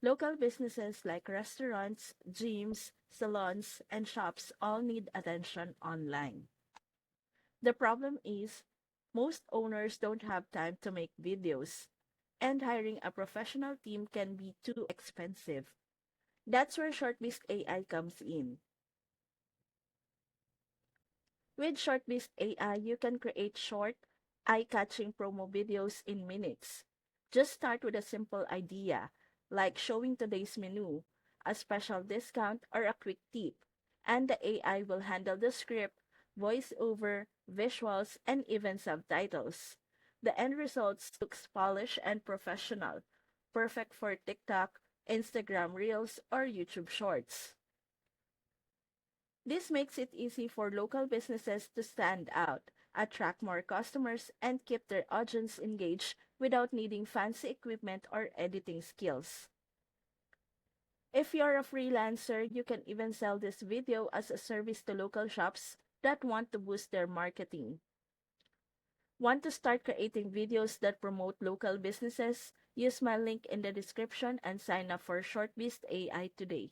Local businesses like restaurants, gyms, salons, and shops all need attention online. The problem is most owners don't have time to make videos, and hiring a professional team can be too expensive. That's where ShortBeast AI comes in. With ShortBeast AI, you can create short, eye-catching promo videos in minutes. Just start with a simple idea, like showing today's menu, a special discount, or a quick tip, and the AI will handle the script, voiceover, visuals, and even subtitles. The end results looks polished and professional, perfect for TikTok, Instagram Reels, or YouTube Shorts. This makes it easy for local businesses to stand out, attract more customers, and keep their audience engaged without needing fancy equipment or editing skills. If you're a freelancer, you can even sell this video as a service to local shops that want to boost their marketing. Want to start creating videos that promote local businesses? Use my link in the description and sign up for ShortBeast AI today.